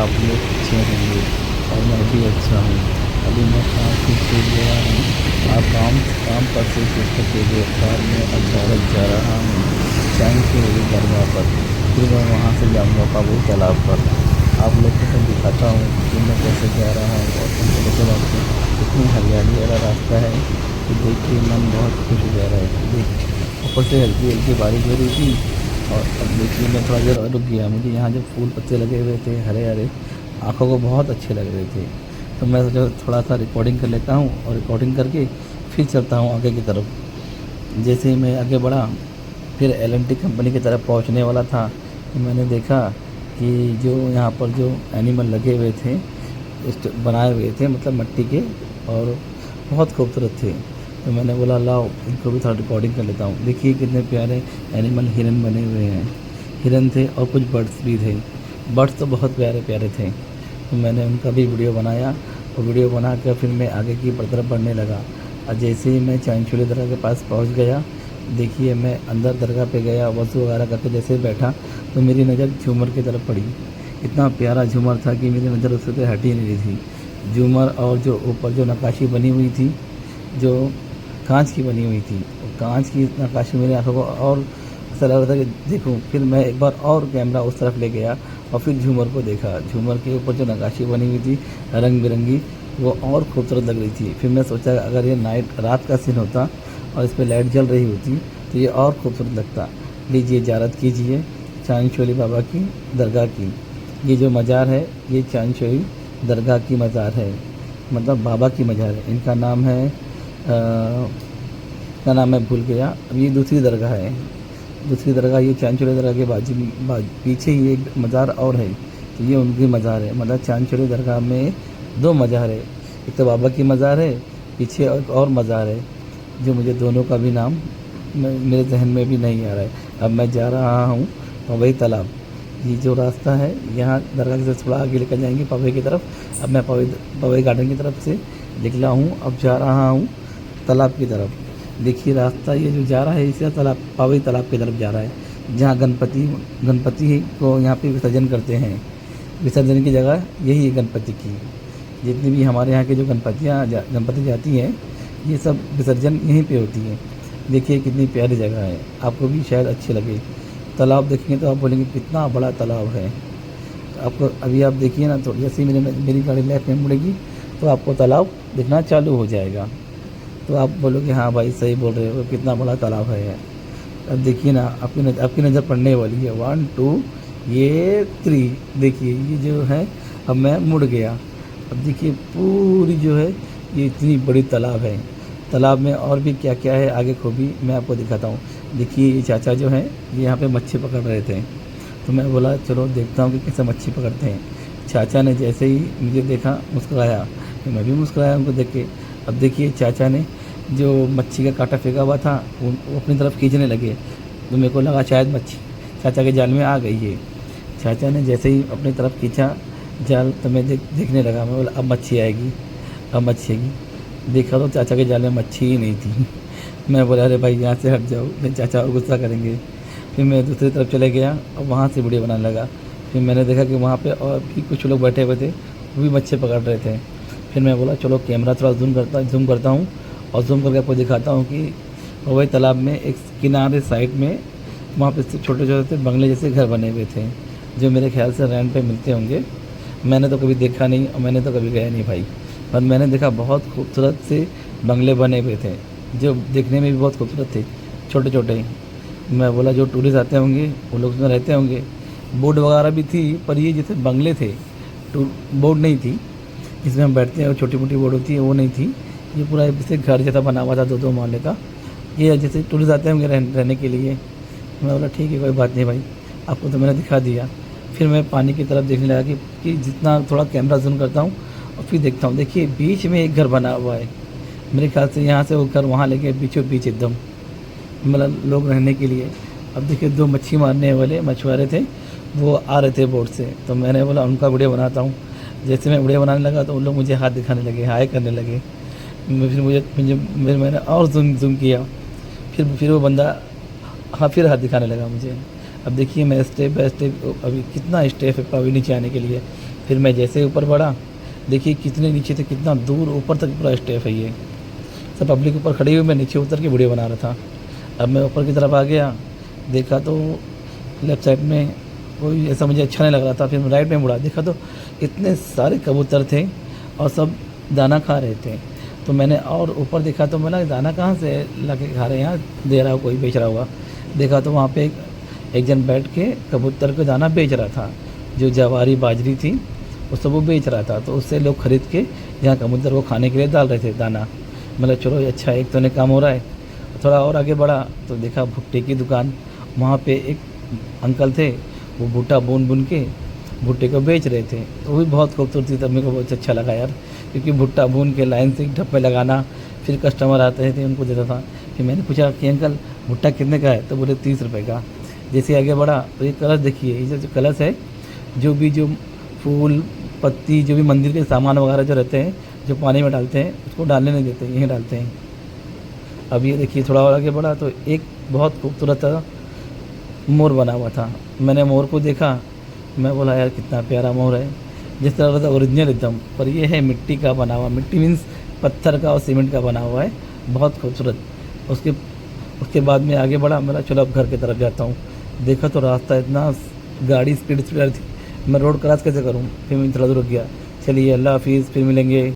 आप लोग अच्छे होंगे और मैं भी अच्छा हूँ। अभी मैं काम से छूट गया हूँ। आप काम पर से पुस्तक के व्यापार में अचानक जा रहा हूँ चांद के हुई दरगाह पर। फिर मैं वहाँ से जाऊँगा काबुल तालाब पर। आप लोग को मैं दिखाता हूँ कि मैं कैसे जा रहा हूँ और तुम चले चला के इतनी हरियाली वाला रास्ता है कि देख के मन बहुत खुश हो जा रहा है। देख ऊपर से हल्की हल्की बारिश हो रही थी। और अब देखिए मैं थोड़ा देर और रुक गया। मुझे यहाँ जो फूल पत्ते लगे हुए थे हरे हरे, आँखों को बहुत अच्छे लग रहे थे। तो मैं सोचा थोड़ा सा रिकॉर्डिंग कर लेता हूँ और रिकॉर्डिंग करके फिर चलता हूँ आगे की तरफ। जैसे ही मैं आगे बढ़ा फिर एल&टी कंपनी की तरफ पहुँचने वाला था तो मैंने देखा कि जो यहाँ पर जो एनिमल लगे हुए थे बनाए हुए थे मतलब मिट्टी के, और बहुत खूबसूरत थे। तो मैंने बोला लाओ इनको भी थोड़ा रिकॉर्डिंग कर लेता हूँ। देखिए कितने प्यारे एनिमल हिरन बने हुए हैं। हिरन थे और कुछ बर्ड्स भी थे। बर्ड्स तो बहुत प्यारे प्यारे थे। तो मैंने उनका भी वीडियो बनाया और वीडियो बना कर फिर मैं आगे की तरफ बढ़ने लगा। और जैसे ही मैं चांदचूली दरगाह के पास पहुंच गया, देखिए मैं अंदर दरगाह पे गया, वज़ू वगैरह करके जैसे बैठा तो मेरी नज़र झूमर की तरफ पड़ी। इतना प्यारा झूमर था कि मेरी नज़र उससे तो हट ही नहीं रही थी। झूमर और जो ऊपर जो नक्काशी बनी हुई थी जो कांच की बनी हुई थी, और कांच की नक्काशी मेरी आंखों को और ऐसा लग रहा था कि देखूं। फिर मैं एक बार और कैमरा उस तरफ ले गया और फिर झूमर को देखा। झूमर के ऊपर जो नक्काशी बनी हुई थी रंग बिरंगी, वो और खूबसूरत लग रही थी। फिर मैं सोचा अगर ये रात का सीन होता और इस पर लाइट जल रही होती तो ये और खूबसूरत लगता। लीजिए ज़ियारत कीजिए चांदचोली बाबा की दरगाह की। ये जो मज़ार है ये चांदचोली दरगाह की मज़ार है, मतलब बाबा की मज़ार है। इनका नाम है क्या नाम है भूल गया। अब ये दूसरी दरगाह है। दूसरी दरगाह ये चांदचोली दरगाह के पीछे ही एक मज़ार और है, तो ये उनकी मज़ार है। मतलब चांदचोली दरगाह में दो मज़ार है, एक तो बाबा की मज़ार है, पीछे एक और मज़ार है जो मुझे दोनों का भी नाम मेरे जहन में भी नहीं आ रहा है। अब मैं जा रहा हूँ पवई तालाब। ये जो रास्ता है यहाँ दरगाह से थोड़ा आगे लेकर जाएंगे पवई की तरफ। अब मैं पवई गार्डन की तरफ से निकला हूँ, अब जा रहा हूँ तालाब की तरफ। देखिए रास्ता ये जो जा रहा है इसे पवई तालाब की तरफ जा रहा है, जहाँ गणपति को यहाँ पे विसर्जन करते हैं। विसर्जन की जगह यही है गणपति की। जितनी भी हमारे यहाँ के जो गणपति जाती हैं ये सब विसर्जन यहीं पे होती है। देखिए कितनी प्यारी जगह है, आपको भी शायद अच्छी लगे। तालाब देखेंगे तो आप बोलेंगे कितना बड़ा तालाब है। तो आपको अभी आप देखिए ना, तो जैसे ही मेरी गाड़ी लेफ्ट में मुड़ेगी तो आपको तालाब दिखना चालू हो जाएगा। तो आप बोलोगे हाँ भाई सही बोल रहे हो, कितना बड़ा तालाब है। अब देखिए ना आपकी नज़र पड़ने वाली है। 1 2 ये 3। देखिए ये जो है अब मैं मुड़ गया। अब देखिए पूरी जो है ये इतनी बड़ी तालाब है। तालाब में और भी क्या क्या है आगे खूबी मैं आपको दिखाता हूँ। देखिए ये चाचा जो हैं ये यहाँ पे मच्छी पकड़ रहे थे। तो मैं बोला चलो देखता हूँ कि कैसे मच्छी पकड़ते हैं। चाचा ने जैसे ही मुझे देखा मुस्कुराया, तो मैं भी मुस्कुराया उनको देख के। अब देखिए चाचा ने जो मच्छी का कांटा फेंका हुआ था वो अपनी तरफ खींचने लगे, तो मेरे को लगा शायद मच्छी चाचा के जाल में आ गई है। चाचा ने जैसे ही अपनी तरफ खींचा जाल तो मैं देखने लगा। मैं बोला अब मच्छी आएगी, अब मच्छी आएगी। देखा तो चाचा के जाल में मच्छी ही नहीं थी। मैं बोला अरे भाई यहाँ से हट जाओ, नहीं चाचा और गुस्सा करेंगे। फिर मैं दूसरी तरफ चले गया और वहाँ से वीडियो बनाने लगा। फिर मैंने देखा कि वहाँ पे और भी कुछ लोग बैठे हुए थे, वो भी मच्छी पकड़ रहे थे। फिर मैं बोला चलो कैमरा थोड़ा जूम करता हूँ और जूम करके आपको दिखाता हूँ कि वही तालाब में एक किनारे साइड में वहाँ पे छोटे छोटे बंगले जैसे घर बने हुए थे, जो मेरे ख्याल से रेंट पे मिलते होंगे। मैंने तो कभी देखा नहीं और मैंने तो कभी गया नहीं भाई, पर मैंने देखा बहुत खूबसूरत से बंगले बने हुए थे जो देखने में भी बहुत खूबसूरत थे, छोटे छोटे। मैं बोला जो टूरिस्ट आते होंगे वो लोग उसमें रहते होंगे। बोर्ड वगैरह भी थी, पर ये जैसे बंगले थे, बोर्ड नहीं थी जिसमें हम बैठते हैं, छोटी मोटी बोर्ड होती है वो नहीं थी। ये पूरा जैसे घर जैसा बना हुआ था 2-2 माले का। ये जैसे टूरिस्ट आते होंगे रहने के लिए। मैं बोला ठीक है कोई बात नहीं भाई, आपको तो मैंने दिखा दिया। फिर मैं पानी की तरफ देखने लगा कि जितना थोड़ा कैमरा जूम करता हूँ और फिर देखता हूँ। देखिए बीच में एक घर बना हुआ है, मेरे ख्याल से यहाँ से वो घर वहाँ लेके बीचों बीच एकदम, मतलब लोग रहने के लिए। अब देखिए 2 मच्छी मारने वाले मछुआरे थे, वो आ रहे थे बोट से। तो मैंने बोला उनका वीडियो बनाता हूँ। जैसे मैं वीडियो बनाने लगा तो उन लोग मुझे हाथ दिखाने लगे, हाय करने लगे। फिर मैंने और जूम किया। फिर वो बंदा फिर हाथ दिखाने लगा मुझे। अब देखिए मैं स्टेप बाय स्टेप, अभी कितना स्टेप है अभी नीचे आने के लिए। फिर मैं जैसे ही ऊपर बढ़ा, देखिए कितने नीचे से कितना दूर ऊपर तक पूरा स्टेप है ये। सब पब्लिक ऊपर खड़ी हुई, मैं नीचे उतर के वीडियो बना रहा था। अब मैं ऊपर की तरफ आ गया, देखा तो लेफ्ट साइड में कोई ऐसा मुझे अच्छा नहीं लग रहा था। फिर मैं राइट में मुड़ा, देखा तो इतने सारे कबूतर थे और सब दाना खा रहे थे। तो मैंने और ऊपर देखा तो मैंने दाना कहाँ से ला के खा रहे हैं, यहाँ दे रहा हो कोई बेच रहा होगा। देखा तो वहाँ पे एक जन बैठ के कबूतर को दाना बेच रहा था, जो जवारी बाजरी थी वो सब वो बेच रहा था। तो उससे लोग खरीद के यहाँ कबूतर को खाने के लिए डाल रहे थे दाना। मतलब चलो ये अच्छा है, एक तो ने काम हो रहा है। थोड़ा और आगे बढ़ा तो देखा भुट्टे की दुकान, वहाँ पे एक अंकल थे, वो भुट्टा बुन बुन के भुट्टे को बेच रहे थे। तो वो भी बहुत खूबसूरत थी, तब मेरे को बहुत अच्छा लगा यार, क्योंकि भुट्टा भून के लाइन से ढप्पे लगाना, फिर कस्टमर आते थे उनको देता था। फिर मैंने पूछा कि अंकल भुट्टा कितने का है, तो बोले 30 रुपये का। जैसे आगे बढ़ा तो ये कलश देखिए, ये जो कलश है, जो फूल पत्ती जो भी मंदिर के सामान वगैरह जो रहते हैं, जो पानी में डालते हैं, उसको डालने नहीं देते, यहीं डालते हैं। अब ये देखिए थोड़ा और आगे बढ़ा तो एक बहुत खूबसूरत मोर बना हुआ था। मैंने मोर को देखा, मैं बोला यार कितना प्यारा मोर है, जिस तरह का ओरिजिनल एकदम, पर ये है मिट्टी का बना हुआ, मिट्टी मीन्स पत्थर का और सीमेंट का बना हुआ है, बहुत खूबसूरत। उसके बाद में आगे बढ़ा, मेरा चलो अब घर की तरफ जाता हूँ। देखा तो रास्ता इतना गाड़ी स्पीड थी, मैं रोड क्रॉस कैसे करूँ। फिर मैं थोड़ा दूर रुक गया, चलिए अल्लाह हाफिज़, फिर मिलेंगे।